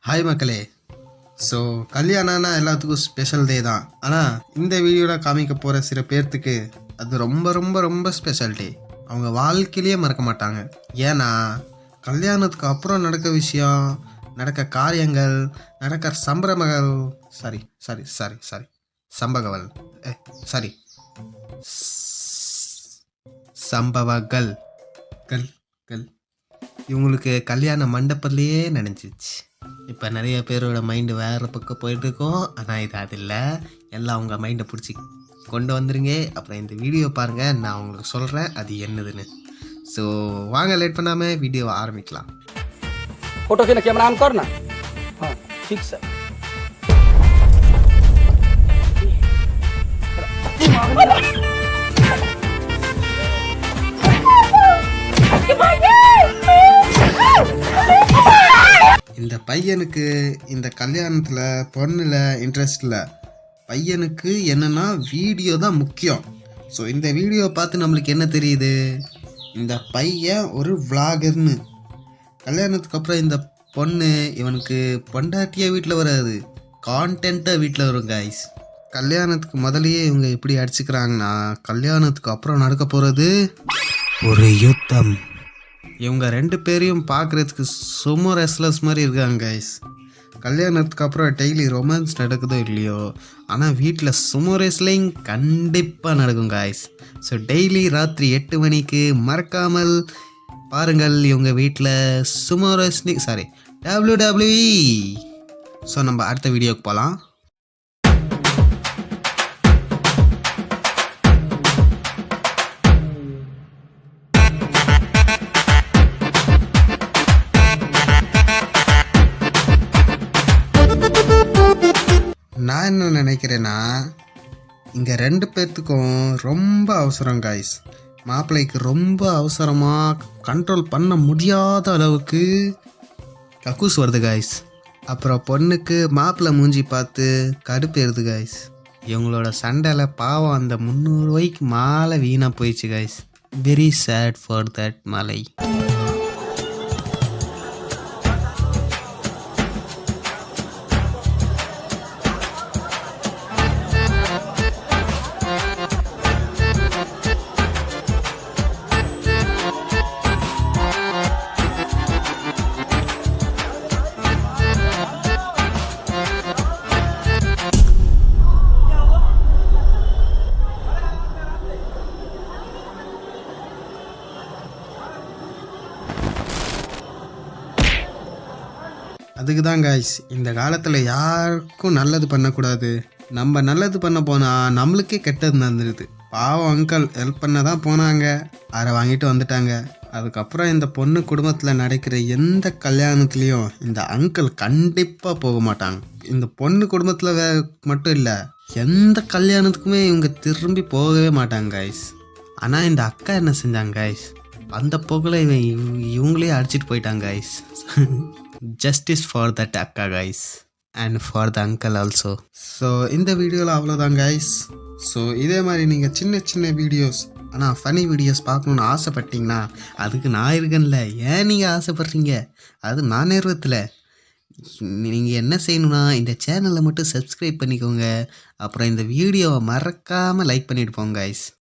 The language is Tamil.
ஹாய் மக்களே. ஸோ கல்யாணம்னா எல்லாத்துக்கும் ஸ்பெஷல் டே தான். ஆனால் இந்த வீடியோவில் காமிக்க போகிற சில பேர்த்துக்கு அது ரொம்ப ரொம்ப ரொம்ப ஸ்பெஷல் டே. அவங்க வாழ்க்கையிலேயே மறக்க மாட்டாங்க. ஏன்னா கல்யாணத்துக்கு அப்புறம் நடக்க விஷயம், நடக்க காரியங்கள், நடக்கிற சம்பரமகள் சாரி சாரி சாரி சாரி சம்பகவல் சாரி சம்பவங்கள் கல் கல் இவங்களுக்கு கல்யாண மண்டபத்துலேயே நினச்சிச்சு. இப்போ நிறைய பேரோட மைண்டு வேறு பக்கம் போயிட்டுருக்கோம். ஆனால் இது அது இல்லை. எல்லாம் அவங்க மைண்டை பிடிச்சி கொண்டு வந்துருங்க. அப்புறம் இந்த வீடியோ பாருங்கள், நான் உங்களுக்கு சொல்கிறேன் அது என்னதுன்னு. ஸோ வாங்க லேட் பண்ணாமல் வீடியோவை ஆரம்பிக்கலாம். फोटो के ना कैमरा ऑन कर ना। हाँ ठीक सर। இந்த பையனுக்கு இந்த கல்யாணத்தில் பொண்ணில் இன்ட்ரெஸ்ட் இல்லை. பையனுக்கு என்னென்னா வீடியோ தான் முக்கியம். ஸோ இந்த வீடியோ பார்த்து நம்மளுக்கு என்ன தெரியுது, இந்த பையன் ஒரு விளாகர்னு. கல்யாணத்துக்கு அப்புறம் இந்த பொண்ணு இவனுக்கு பொண்டாட்டியாக வீட்டில் வராது, கான்டென்ட்டாக வீட்டில் வரும் காய்ஸ். கல்யாணத்துக்கு முதலையே இவங்க எப்படி அடிச்சுக்கிறாங்கன்னா, கல்யாணத்துக்கு அப்புறம் நடக்க போகிறது ஒரு யுத்தம். இவங்க ரெண்டு பேரையும் பார்க்குறதுக்கு சும்மா ரெஸ்லர்ஸ் மாதிரி இருக்காங்க கைஸ். கல்யாணத்துக்கு அப்புறம் டெய்லி ரொமான்ஸ் நடக்குதோ இல்லையோ, ஆனால் வீட்டில் சுமோ ரெஸ்லிங் கண்டிப்பாக நடக்கும் காய்ஸ். ஸோ டெய்லி ராத்திரி 8 மணிக்கு மறக்காமல் பாருங்கள் இவங்க வீட்டில் Sumo wrestling sorry WWE. So நம்ம அடுத்த வீடியோக்கு போகலாம். நான் என்ன நினைக்கிறேன்னா, இங்கே ரெண்டு பேர்த்துக்கும் ரொம்ப அவசரம் காய்ஸ். மாப்பிள்ளைக்கு ரொம்ப அவசரமாக கண்ட்ரோல் பண்ண முடியாத அளவுக்கு கக்கூஸ் வருது காய்ஸ். அப்புறம் பொண்ணுக்கு மாப்பிள்ளை மூஞ்சி பார்த்து கடுப்பேறுது காய்ஸ். இவங்களோட சண்டையில் பாவம் அந்த 300 ரூபாய்க்கு மாலை வீணாக போயிடுச்சு guys. Very sad for that மாலை. அதுக்கு தான் காய்ஸ், இந்த காலத்தில் யாருக்கும் நல்லது பண்ணக்கூடாது. நம்ம நல்லது பண்ண போனால் நம்மளுக்கே கெட்டது நடந்துடுது. பாவம் அங்கிள் ஹெல்ப் பண்ண தான் போனாங்க, அதை வாங்கிட்டு வந்துட்டாங்க. அதுக்கப்புறம் இந்த பொண்ணு குடும்பத்தில் நடக்கிற எந்த கல்யாணத்துலேயும் இந்த அங்கிள் கண்டிப்பாக போக மாட்டாங்க. இந்த பொண்ணு குடும்பத்தில் மட்டும் இல்லை, எந்த கல்யாணத்துக்குமே இவங்க திரும்பி போகவே மாட்டாங்க காய்ஸ். ஆனால் இந்த அக்கா என்ன செஞ்சாங்க காய்ஸ், அந்த போக்கில் இவங்களே அடிச்சிட்டு போயிட்டாங்க காய்ஸ். ஜஸ்டிஸ் ஃபார் தட் அக்கா guys and for the uncle also. So இந்த வீடியோவில் அவ்வளோதான் கைஸ். ஸோ இதே மாதிரி நீங்கள் சின்ன சின்ன வீடியோஸ் ஆனால் ஃபனி வீடியோஸ் பார்க்கணுன்னு ஆசைப்பட்டீங்கன்னா அதுக்கு நான் இருக்கேன்ல. ஏன் நீங்கள் ஆசைப்பட்றீங்க, அது நான் நேர்வத்தில். நீங்கள் என்ன செய்யணுன்னா இந்த சேனலை மட்டும் சப்ஸ்கிரைப் பண்ணிக்கோங்க. அப்புறம் இந்த வீடியோவை மறக்காமல் லைக் பண்ணிட்டு போங்க கைஸ்.